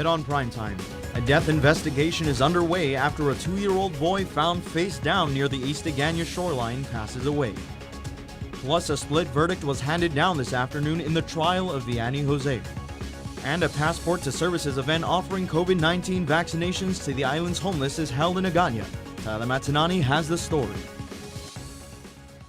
ahead on Primetime. A death investigation is underway after a 2-year-old boy found face down near the East Agana shoreline passes away. Plus, a split verdict was handed down this afternoon in the trial of Vianney Jose. And a Passport to Services event offering COVID-19 vaccinations to the island's homeless is held in Agana. Tyler Matanani has the story.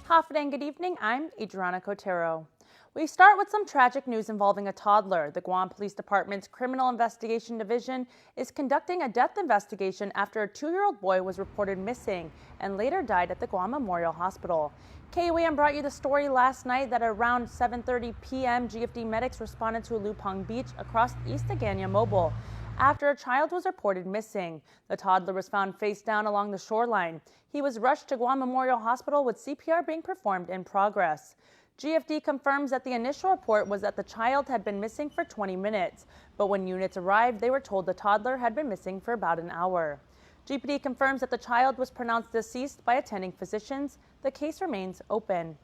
Hafid and good evening, I'm Adriana Cotero. We start with some tragic news involving a toddler. The Guam Police Department's Criminal Investigation Division is conducting a death investigation after a 2-year-old boy was reported missing and later died at the Guam Memorial Hospital. KUAM brought you the story last night that around 7:30 p.m. GFD medics responded to Lupang Beach across East Agana Mobile after a child was reported missing. The toddler was found face down along the shoreline. He was rushed to Guam Memorial Hospital with CPR being performed in progress. GFD confirms that the initial report was that the child had been missing for 20 minutes, but when units arrived, they were told the toddler had been missing for about an hour. GPD confirms that the child was pronounced deceased by attending physicians. The case remains open.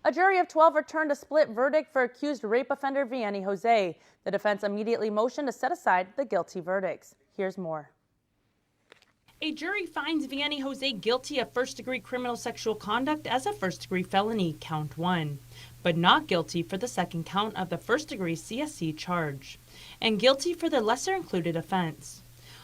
A jury of 12 returned a split verdict for accused rape offender Vianney Jose. The defense immediately motioned to set aside the guilty verdicts. Here's more. A jury finds Vianney Jose guilty of first-degree criminal sexual conduct as a first-degree felony, count 1, but not guilty for the second count of the first-degree CSC charge, and guilty for the lesser-included offense.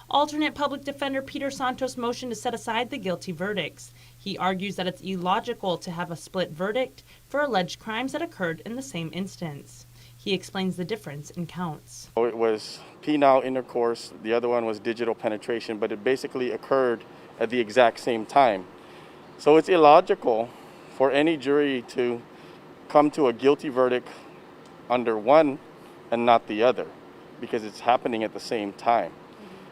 Alternate public defender Peter Santos motioned to set aside the guilty verdicts. He argues that it's illogical to have a split verdict for alleged crimes that occurred in the same instance. He explains the difference in counts. It was penile intercourse, the other one was digital penetration, but it basically occurred at the exact same time. So it's illogical for any jury to come to a guilty verdict under one and not the other, because it's happening at the same time.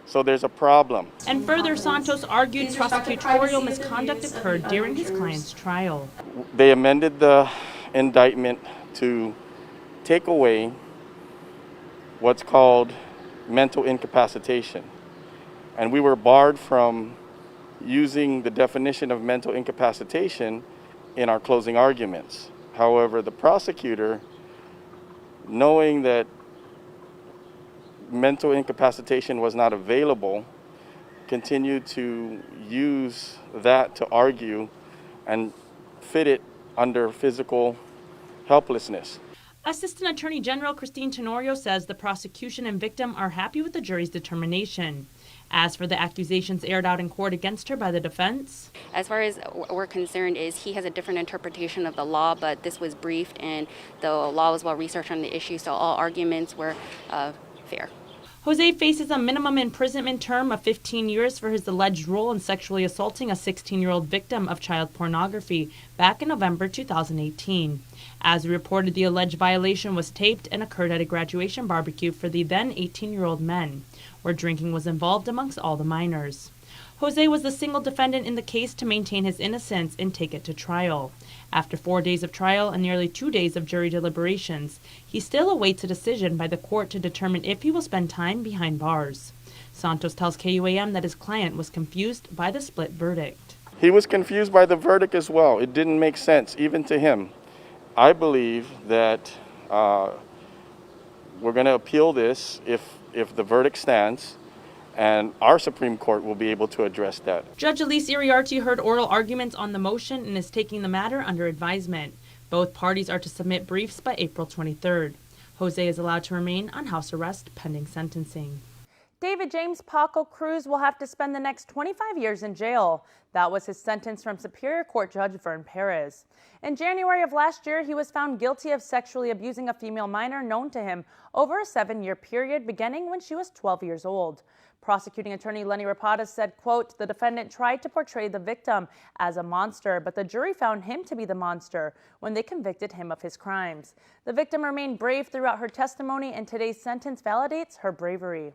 So there's a problem. And further, Santos argued prosecutorial misconduct occurred during his client's trial. They amended the indictment to take away what's called mental incapacitation. And we were barred from using the definition of mental incapacitation in our closing arguments. However, the prosecutor, knowing that mental incapacitation was not available, continued to use that to argue and fit it under physical helplessness. Assistant Attorney General Christine Tenorio says the prosecution and victim are happy with the jury's determination. As for the accusations aired out in court against her by the defense, as far as we're concerned, is he has a different interpretation of the law, but this was briefed and the law was well researched on the issue, so all arguments were fair. Jose faces a minimum imprisonment term of 15 years for his alleged role in sexually assaulting a 16-year-old victim of child pornography back in November 2018. As reported, the alleged violation was taped and occurred at a graduation barbecue for the then 18-year-old men, where drinking was involved amongst all the minors. Jose was the single defendant in the case to maintain his innocence and take it to trial. After 4 days of trial and nearly 2 days of jury deliberations, he still awaits a decision by the court to determine if he will spend time behind bars. Santos tells KUAM that his client was confused by the split verdict. He was confused by the verdict as well. It didn't make sense, even to him. I believe that we're going to appeal this if the verdict stands, and our Supreme Court will be able to address that. Judge Elise Iriarte heard oral arguments on the motion and is taking the matter under advisement. Both parties are to submit briefs by April 23rd. Jose is allowed to remain on house arrest pending sentencing. David James Paco Cruz will have to spend the next 25 years in jail. That was his sentence from Superior Court Judge Vern Perez. In January of last year, he was found guilty of sexually abusing a female minor known to him over a 7-year period beginning when she was 12 years old. Prosecuting attorney Lenny Rapadas said, quote, the defendant tried to portray the victim as a monster, but the jury found him to be the monster when they convicted him of his crimes. The victim remained brave throughout her testimony, and today's sentence validates her bravery.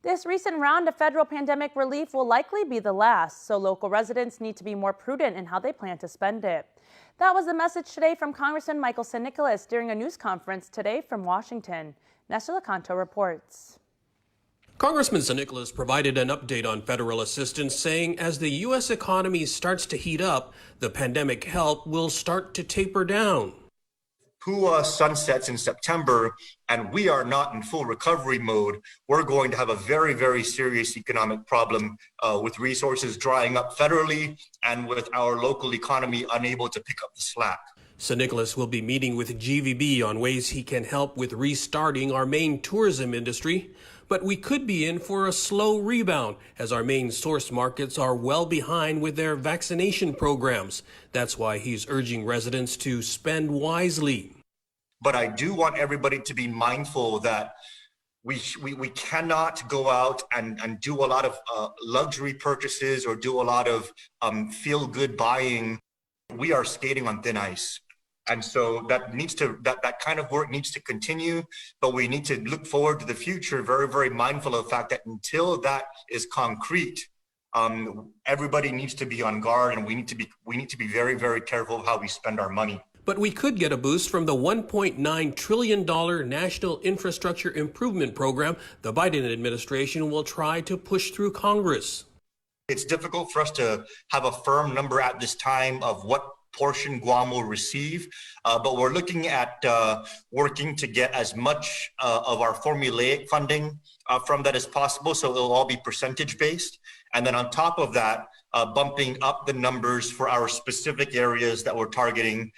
This recent round of federal pandemic relief will likely be the last, so local residents need to be more prudent in how they plan to spend it. That was the message today from Congressman Michael San Nicolas during a news conference today from Washington. Nestor Lacanto reports. Congressman San Nicolas provided an update on federal assistance, saying as the U.S. economy starts to heat up, the pandemic help will start to taper down. KUA sunsets in September and we are not in full recovery mode, we're going to have a very, very serious economic problem with resources drying up federally and with our local economy unable to pick up the slack. St. Nicholas will be meeting with GVB on ways he can help with restarting our main tourism industry. But we could be in for a slow rebound as our main source markets are well behind with their vaccination programs. That's why he's urging residents to spend wisely. But I do want everybody to be mindful that we cannot go out and do a lot of luxury purchases or do a lot of feel-good buying. We are skating on thin ice. And so that kind of work needs to continue, but we need to look forward to the future, very, very mindful of the fact that until that is concrete, everybody needs to be on guard, and we need to be very, very careful of how we spend our money. But we could get a boost from the $1.9 trillion National Infrastructure Improvement Program the Biden administration will try to push through Congress. It's difficult for us to have a firm number at this time of what portion Guam will receive, but we're looking at working to get as much of our formulaic funding from that as possible, so it'll all be percentage based. And then on top of that, bumping up the numbers for our specific areas that we're targeting,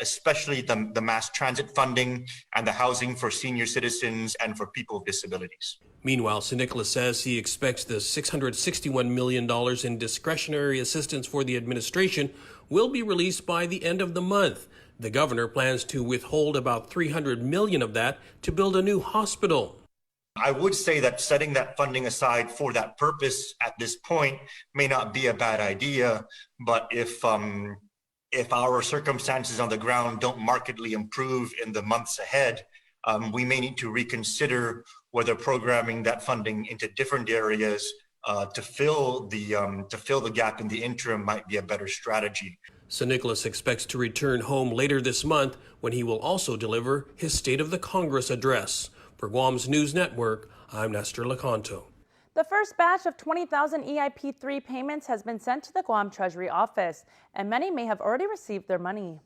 especially the mass transit funding and the housing for senior citizens and for people with disabilities. Meanwhile, St. Nicholas says he expects the $661 million in discretionary assistance for the administration will be released by the end of the month. The governor plans to withhold about $300 million of that to build a new hospital. I would say that setting that funding aside for that purpose at this point may not be a bad idea, but if our circumstances on the ground don't markedly improve in the months ahead, we may need to reconsider whether programming that funding into different areas to fill the gap in the interim might be a better strategy. St. Nicholas expects to return home later this month when he will also deliver his State of the Congress address. For Guam's News Network, I'm Nestor Lecanto. The first batch of 20,000 EIP-3 payments has been sent to the Guam Treasury Office, and many may have already received their money.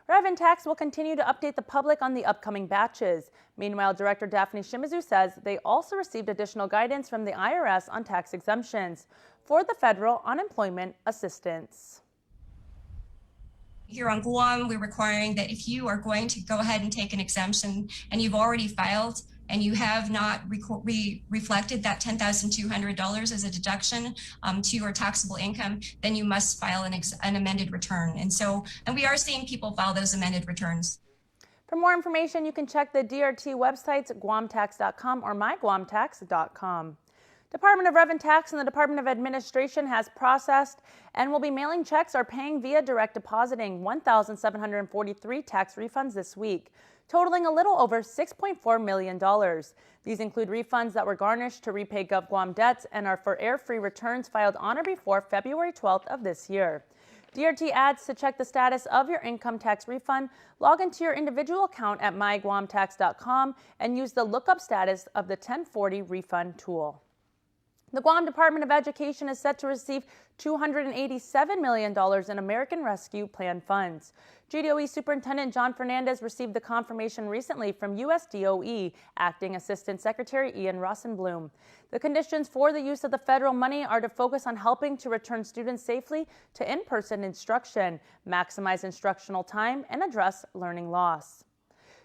Rev Tax will continue to update the public on the upcoming batches. Meanwhile, Director Daphne Shimizu says they also received additional guidance from the IRS on tax exemptions for the federal unemployment assistance. Here on Guam, we're requiring that if you are going to go ahead and take an exemption and you've already filed and you have not reflected that $10,200 as a deduction to your taxable income, then you must file an amended return. And we are seeing people file those amended returns. For more information, you can check the DRT websites, guamtax.com or myguamtax.com. Department of Rev and Tax and the Department of Administration has processed and will be mailing checks or paying via direct depositing 1,743 tax refunds this week, totaling a little over $6.4 million. These include refunds that were garnished to repay GovGuam debts and are for air-free returns filed on or before February 12th of this year. DRT adds to check the status of your income tax refund, log into your individual account at myguamtax.com and use the lookup status of the 1040 refund tool. The Guam Department of Education is set to receive $287 million in American Rescue Plan funds. GDOE Superintendent John Fernandez received the confirmation recently from USDOE Acting Assistant Secretary Ian Rosenblum. The conditions for the use of the federal money are to focus on helping to return students safely to in-person instruction, maximize instructional time, and address learning loss.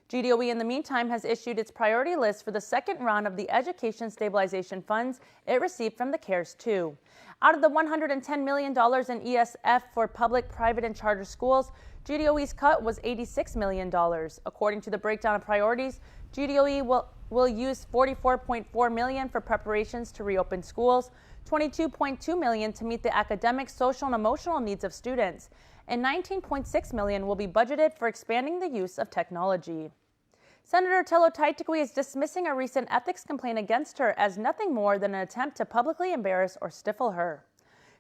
GDOE, in the meantime, has issued its priority list for the second round of the Education Stabilization Funds it received from the CARES 2. Out of the $110 million in ESF for public, private, and charter schools, GDOE's cut was $86 million. According to the breakdown of priorities, GDOE will use $44.4 million for preparations to reopen schools, $22.2 million to meet the academic, social, and emotional needs of students, and $19.6 million will be budgeted for expanding the use of technology. Senator Telo Taitakui is dismissing a recent ethics complaint against her as nothing more than an attempt to publicly embarrass or stifle her.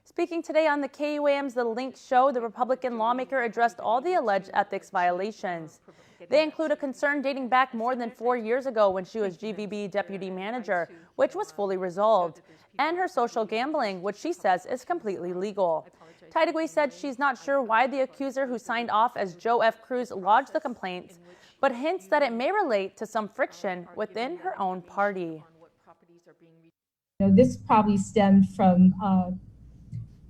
Speaking today on the KUAM's The Link show, the Republican lawmaker addressed all the alleged ethics violations. They include a concern dating back more than 4 years ago when she was GVB deputy manager, which was fully resolved, and her social gambling, which she says is completely legal. Tidegui said she's not sure why the accuser who signed off as Joe F. Cruz lodged the complaints, but hints that it may relate to some friction within her own party. This probably stemmed from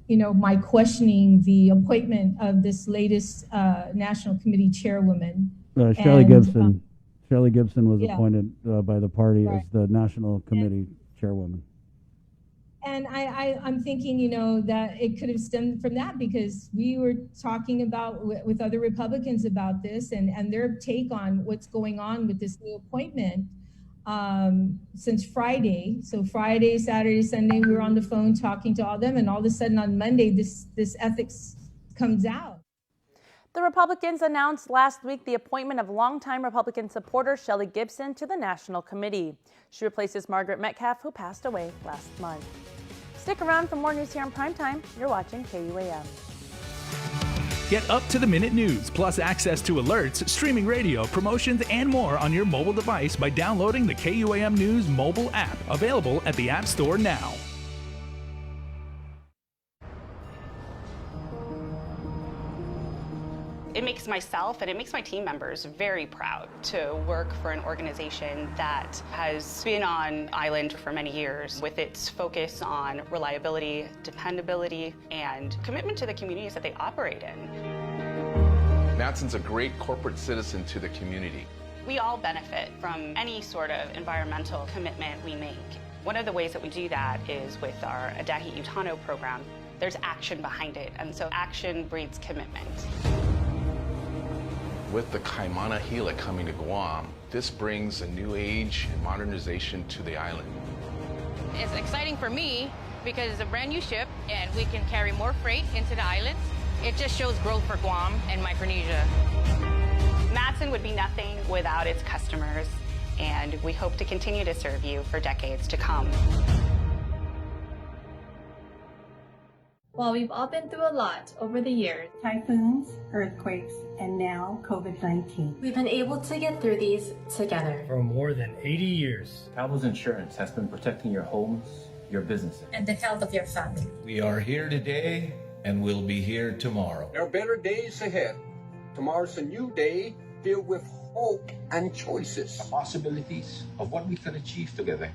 my questioning the appointment of this latest National Committee chairwoman. Shirley Gibson. Shirley Gibson was appointed by the party as the National Committee chairwoman. And I'm thinking, that it could have stemmed from that because we were talking about with other Republicans about this and their take on what's going on with this new appointment since Friday. So Friday, Saturday, Sunday, we were on the phone talking to all of them, and all of a sudden on Monday, this ethics comes out. The Republicans announced last week the appointment of longtime Republican supporter Shirley Gibson to the National Committee. She replaces Margaret Metcalf, who passed away last month. Stick around for more news here on Primetime. You're watching KUAM. Get up-to-the-minute news, plus access to alerts, streaming radio, promotions, and more on your mobile device by downloading the KUAM News mobile app, available at the App Store now. It makes myself and it makes my team members very proud to work for an organization that has been on island for many years with its focus on reliability, dependability, and commitment to the communities that they operate in. Matson's a great corporate citizen to the community. We all benefit from any sort of environmental commitment we make. One of the ways that we do that is with our Adahi Utano program. There's action behind it, and so action breeds commitment. With the Kaimana Gila coming to Guam, this brings a new age and modernization to the island. It's exciting for me because it's a brand new ship and we can carry more freight into the island. It just shows growth for Guam and Micronesia. Matson would be nothing without its customers, and we hope to continue to serve you for decades to come. Well, we've all been through a lot over the years. Typhoons, earthquakes, and now COVID-19. We've been able to get through these together. For more than 80 years. Travelers Insurance has been protecting your homes, your businesses, and the health of your family. We are here today and we'll be here tomorrow. There are better days ahead. Tomorrow's a new day filled with hope and choices. The possibilities of what we can achieve together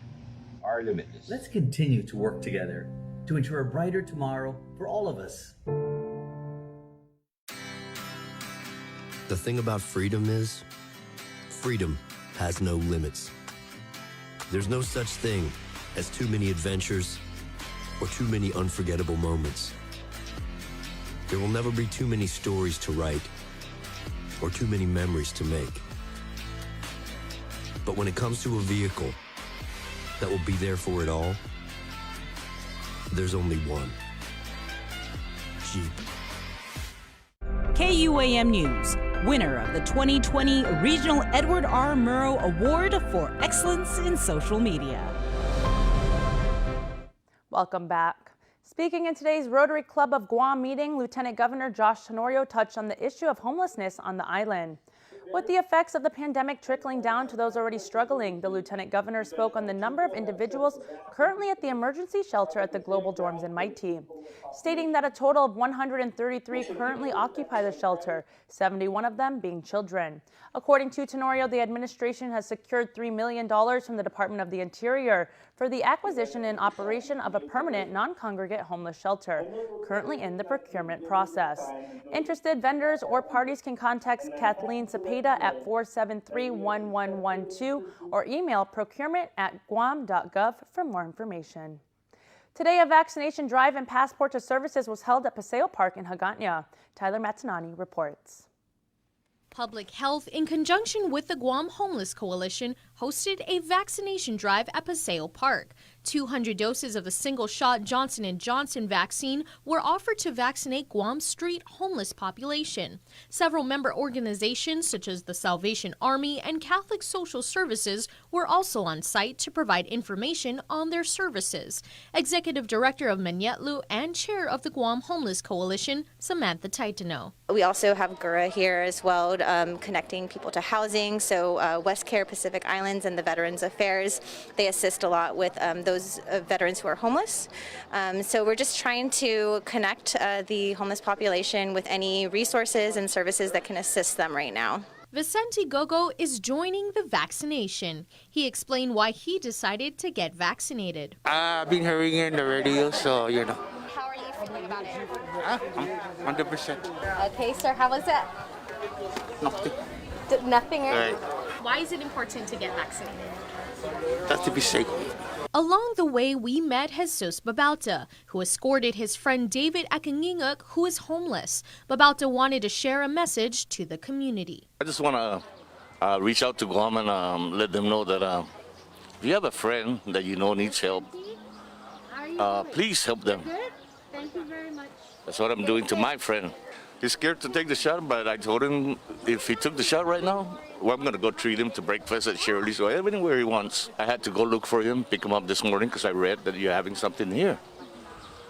are limitless. Let's continue to work together to ensure a brighter tomorrow for all of us. The thing about freedom is, freedom has no limits. There's no such thing as too many adventures or too many unforgettable moments. There will never be too many stories to write or too many memories to make. But when it comes to a vehicle that will be there for it all, there's only one. Jeep. KUAM News, winner of the 2020 Regional Edward R. Murrow Award for Excellence in Social Media. Welcome back. Speaking in today's Rotary Club of Guam meeting, Lieutenant Governor Josh Tenorio touched on the issue of homelessness on the island. With the effects of the pandemic trickling down to those already struggling, the Lieutenant Governor spoke on the number of individuals currently at the emergency shelter at the Global Dorms in Mighty, stating that a total of 133 currently occupy the shelter, 71 of them being children. According to Tenorio, the administration has secured $3 million from the Department of the Interior for the acquisition and operation of a permanent non-congregate homeless shelter, currently in the procurement process. Interested vendors or parties can contact Kathleen Cepeda at 473-1112 or email procurement@guam.gov for more information. Today, a vaccination drive and passport to services was held at Paseo Park in Hagåtña. Tyler Matanani reports. Public Health, in conjunction with the Guam Homeless Coalition, hosted a vaccination drive at Paseo Park. 200 doses of the single-shot Johnson & Johnson vaccine were offered to vaccinate Guam's street homeless population. Several member organizations such as the Salvation Army and Catholic Social Services were also on site to provide information on their services. Executive Director of Manyetlu and Chair of the Guam Homeless Coalition, Samantha Taitano. We also have GURA here as well, connecting people to housing. So West Care, Pacific Islands, and the Veterans Affairs, they assist a lot with those veterans who are homeless. So we're just trying to connect the homeless population with any resources and services that can assist them right now. Vicente Gogo is joining the vaccination. He explained why he decided to get vaccinated. I've been hearing in the radio, so you know. How are you feeling about it? 100%. Okay, sir, how was it? Nothing. Nothing, right? Why is it important to get vaccinated? That's to be safe. Along the way, we met Jesus Babauta, who escorted his friend David Akanginguk, who is homeless. Babauta wanted to share a message to the community. I just want to reach out to Guam and let them know that if you have a friend that you know needs help, please help them. Thank you very much. That's what I'm doing to my friend. He's scared to take the shot, but I told him if he took the shot right now, well, I'm going to go treat him to breakfast at Shirley's or anywhere he wants. I had to go look for him, pick him up this morning because I read that you're having something here.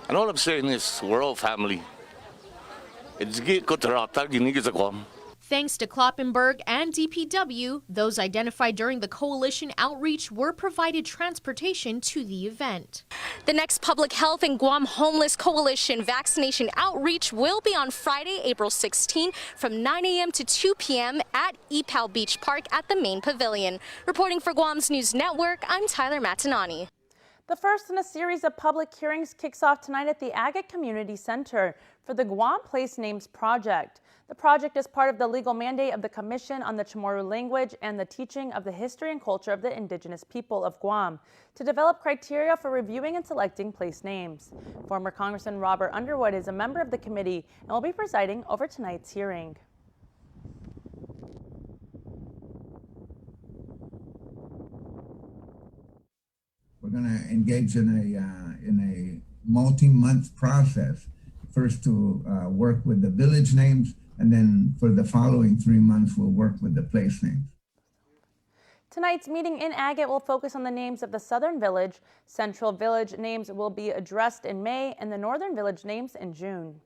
And all I'm saying is we're all family. Thanks to Kloppenberg and DPW, those identified during the coalition outreach were provided transportation to the event. The next Public Health and Guam Homeless Coalition vaccination outreach will be on Friday, April 16 from 9 a.m. to 2 p.m. at Epal Beach Park at the main pavilion. Reporting for Guam's News Network, I'm Tyler Matanani. The first in a series of public hearings kicks off tonight at the Agate Community Center for the Guam Place Names Project. The project is part of the legal mandate of the Commission on the Chamorro Language and the Teaching of the History and Culture of the Indigenous People of Guam to develop criteria for reviewing and selecting place names. Former Congressman Robert Underwood is a member of the committee and will be presiding over tonight's hearing. We're going to engage in a multi-month process, first to work with the village names, and then for the following 3 months, we'll work with the place names. Tonight's meeting in Agate will focus on the names of the Southern Village. Central Village names will be addressed in May and the Northern Village names in June.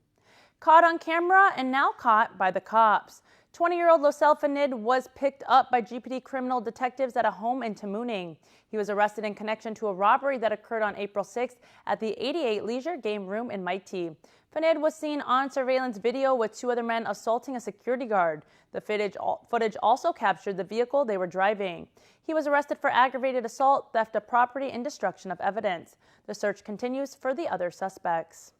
Caught on camera and now caught by the cops. 20-year-old Losel Fanid was picked up by GPD criminal detectives at a home in Tamuning. He was arrested in connection to a robbery that occurred on April 6th at the 88 Leisure Game Room in Maiti. Fanid was seen on surveillance video with 2 other men assaulting a security guard. The footage also captured the vehicle they were driving. He was arrested for aggravated assault, theft of property, and destruction of evidence. The search continues for the other suspects.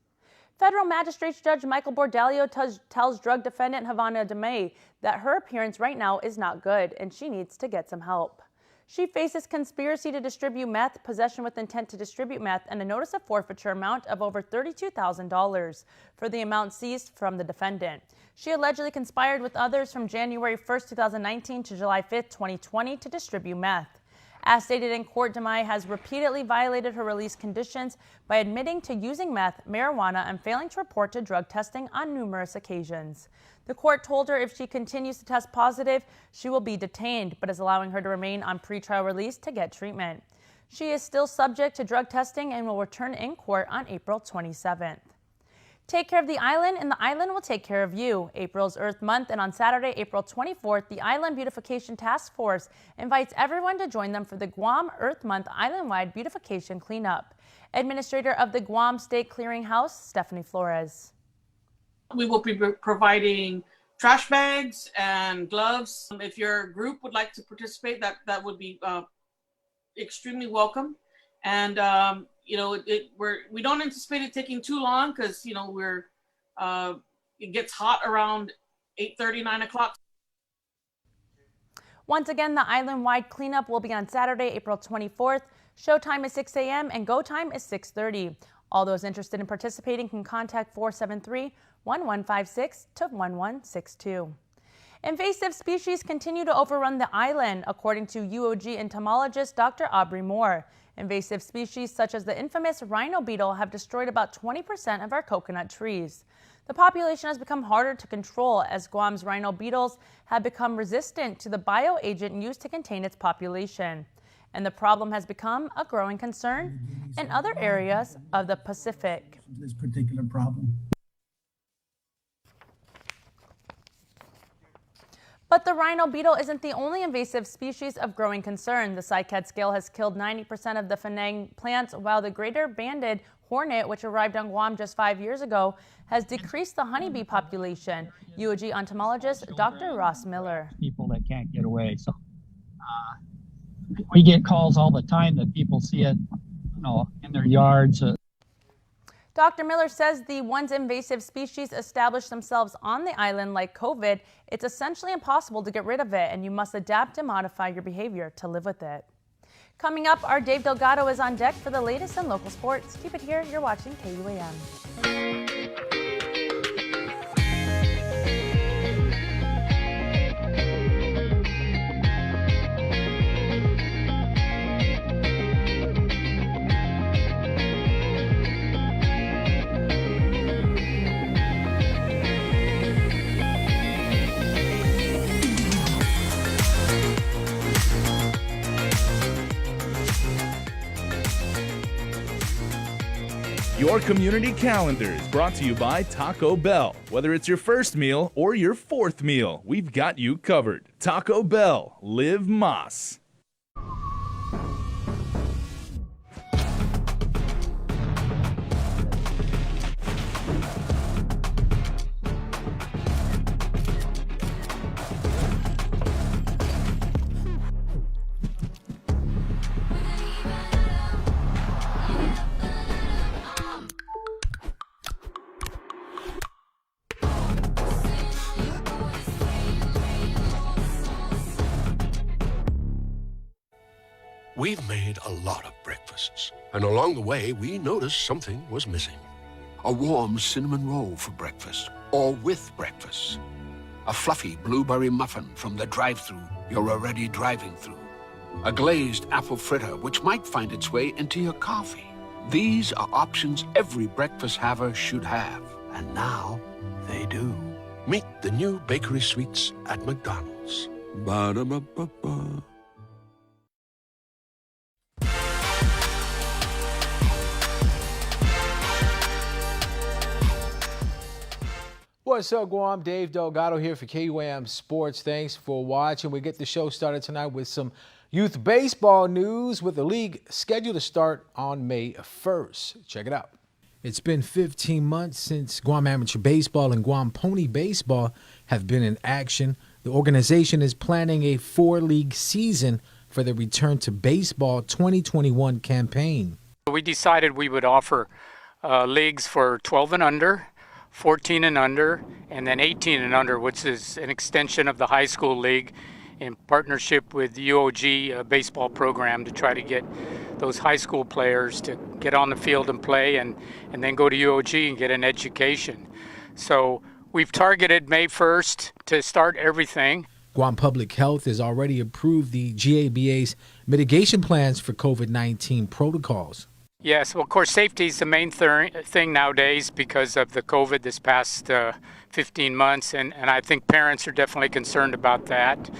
Federal Magistrate Judge Michael Bordalio tells drug defendant Havana DeMay that her appearance right now is not good and she needs to get some help. She faces conspiracy to distribute meth, possession with intent to distribute meth, and a notice of forfeiture amount of over $32,000 for the amount seized from the defendant. She allegedly conspired with others from January 1st, 2019 to July 5th, 2020 to distribute meth. As stated in court, DeMay has repeatedly violated her release conditions by admitting to using meth, marijuana, and failing to report to drug testing on numerous occasions. The court told her if she continues to test positive, she will be detained, but is allowing her to remain on pretrial release to get treatment. She is still subject to drug testing and will return in court on April 27th. Take care of the island, and the island will take care of you. April's Earth Month, and on Saturday, April 24th, the Island Beautification Task Force invites everyone to join them for the Guam Earth Month Island-wide Beautification Cleanup. Administrator of the Guam State Clearinghouse, Stephanie Flores. We will be providing trash bags and gloves. If your group would like to participate, that would be extremely welcome. And you know, we don't anticipate it taking too long because you know it gets hot around 8:30, 9 o'clock. Once again, the island-wide cleanup will be on Saturday, April 24th. Showtime is 6 a.m. and go time is 6:30. All those interested in participating can contact 473-1156 to 1162. Invasive species continue to overrun the island, according to UOG entomologist Dr. Aubrey Moore. Invasive species such as the infamous rhino beetle have destroyed about 20% of our coconut trees. The population has become harder to control as Guam's rhino beetles have become resistant to the bioagent used to contain its population. And the problem has become a growing concern in other areas of the Pacific. This particular problem. But the rhino beetle isn't the only invasive species of growing concern. The cycad scale has killed 90% of the Fanang plants, while the greater banded hornet, which arrived on Guam just 5 years ago, has decreased the honeybee population. UOG entomologist Dr. Ross Miller. People that can't get away. So we get calls all the time that people see it, in their yards. Dr. Miller says once invasive species establish themselves on the island like COVID, it's essentially impossible to get rid of it, and you must adapt and modify your behavior to live with it. Coming up, our Dave Delgado is on deck for the latest in local sports. Keep it here. You're watching KUAM. Your community calendar is brought to you by Taco Bell. Whether it's your first meal or your fourth meal, we've got you covered. Taco Bell, live Más. We've made a lot of breakfasts, and along the way, we noticed something was missing. A warm cinnamon roll for breakfast, or with breakfast. A fluffy blueberry muffin from the drive-thru you're already driving through. A glazed apple fritter, which might find its way into your coffee. These are options every breakfast haver should have, and now they do. Meet the new bakery sweets at McDonald's. Ba-da-ba-ba-ba. What's up, Guam? Dave Delgado here for KUAM Sports. Thanks for watching. We get the show started tonight with some youth baseball news with the league scheduled to start on May 1st. Check it out. It's been 15 months since Guam Amateur Baseball and Guam Pony Baseball have been in action. The organization is planning a 4-league season for the Return to Baseball 2021 campaign. We decided we would offer leagues for 12 and under, 14 and under, and then 18 and under, which is an extension of the high school league in partnership with the UOG baseball program to try to get those high school players to get on the field and play and then go to UOG and get an education. So we've targeted May 1st to start everything. Guam Public Health has already approved the GABA's mitigation plans for COVID-19 protocols. Yes, well, of course, safety is the main thing nowadays because of the COVID this past 15 months, and I think parents are definitely concerned about that.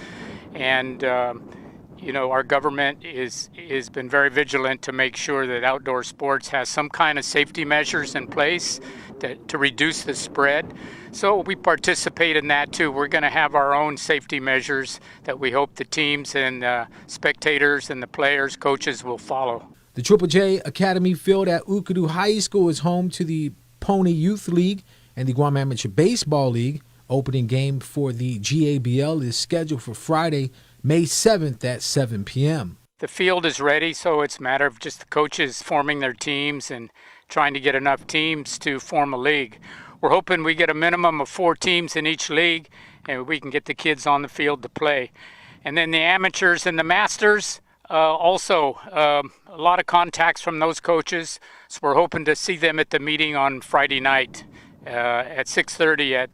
And, our government has been very vigilant to make sure that outdoor sports has some kind of safety measures in place to reduce the spread. So we participate in that, too. We're going to have our own safety measures that we hope the teams and spectators and the players, coaches will follow. The Triple J Academy Field at Ukadu High School is home to the Pony Youth League and the Guam Amateur Baseball League. Opening game for the GABL is scheduled for Friday, May 7th at 7 p.m. The field is ready, so it's a matter of just the coaches forming their teams and trying to get enough teams to form a league. We're hoping we get a minimum of 4 teams in each league and we can get the kids on the field to play. And then the amateurs and the masters, also a lot of contacts from those coaches, so we're hoping to see them at the meeting on Friday night at 6:30 at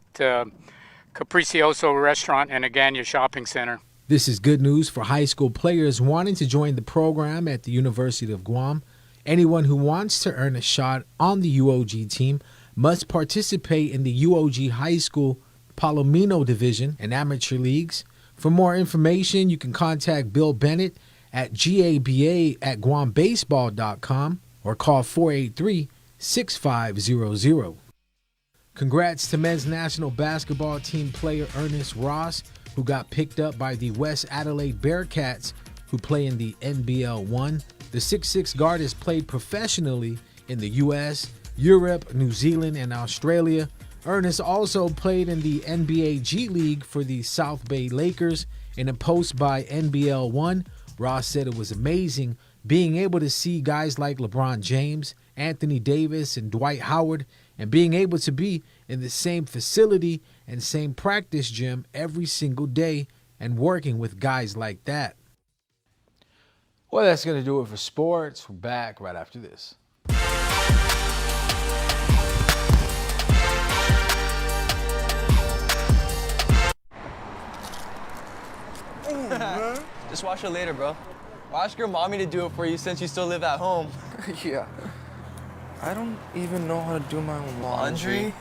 Capricioso Restaurant and Agania Shopping Center. This is good news for high school players wanting to join the program at the University of Guam. Anyone who wants to earn a shot on the UOG team must participate in the UOG High School Palomino Division and amateur leagues. For more information, you can contact Bill Bennett at gaba@guambaseball.com or call 483-6500. Congrats to men's national basketball team player Ernest Ross, who got picked up by the West Adelaide Bearcats, who play in the NBL 1. The 6'6" guard has played professionally in the U.S., Europe, New Zealand, and Australia. Ernest also played in the NBA G League for the South Bay Lakers. In a post by NBL 1, Ross said it was amazing being able to see guys like LeBron James, Anthony Davis, and Dwight Howard, and being able to be in the same facility and same practice gym every single day and working with guys like that. Well, that's going to do it for sports. We're back right after this. Just wash it later, bro. Ask your mommy to do it for you since you still live at home. Yeah. I don't even know how to do my own laundry.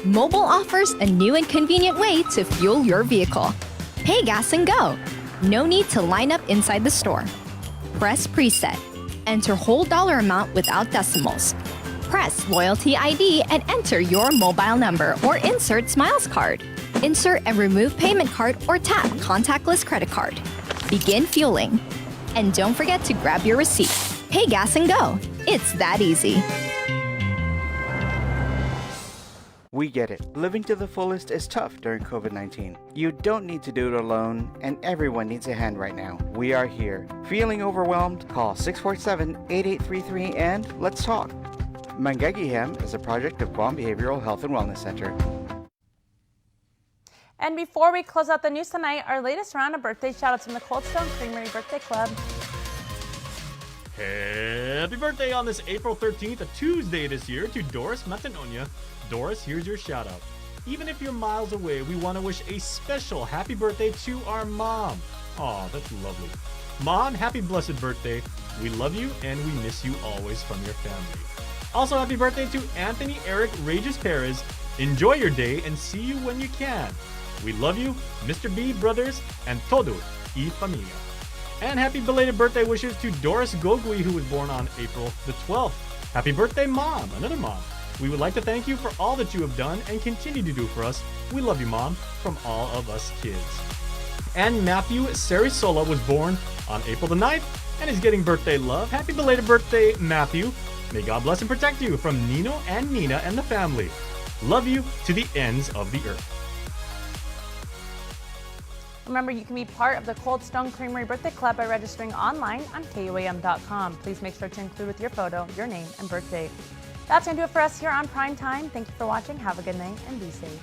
Mobile offers a new and convenient way to fuel your vehicle. Pay gas and go. No need to line up inside the store. Press preset. Enter whole dollar amount without decimals. Press loyalty ID and enter your mobile number or insert Smiles card. Insert and remove payment card or tap contactless credit card. Begin fueling. And don't forget to grab your receipt. Pay gas and go. It's that easy. We get it. Living to the fullest is tough during COVID-19. You don't need to do it alone, and everyone needs a hand right now. We are here. Feeling overwhelmed? Call 647-8833 and let's talk. Mangagiham is a project of Guam Behavioral Health and Wellness Center. And before we close out the news tonight, our latest round of birthday shout-outs from the Cold Stone Creamery Birthday Club. Happy birthday on this April 13th, a Tuesday this year, to Doris Matanonia. Doris, here's your shout-out. Even if you're miles away, we want to wish a special happy birthday to our mom. Aw, that's lovely. Mom, happy blessed birthday. We love you and we miss you always from your family. Also, happy birthday to Anthony Eric Regis Perez. Enjoy your day and see you when you can. We love you, Mr. B Brothers, and todo y familia. And happy belated birthday wishes to Doris Gogui, who was born on April the 12th. Happy birthday, Mom, another mom. We would like to thank you for all that you have done and continue to do for us. We love you, Mom, from all of us kids. And Matthew Sarisola was born on April the 9th and is getting birthday love. Happy belated birthday, Matthew. May God bless and protect you from Nino and Nina and the family. Love you to the ends of the earth. Remember, you can be part of the Cold Stone Creamery Birthday Club by registering online on KUAM.com. Please make sure to include with your photo your name and birth date. That's going to do it for us here on Prime Time. Thank you for watching. Have a good night and be safe.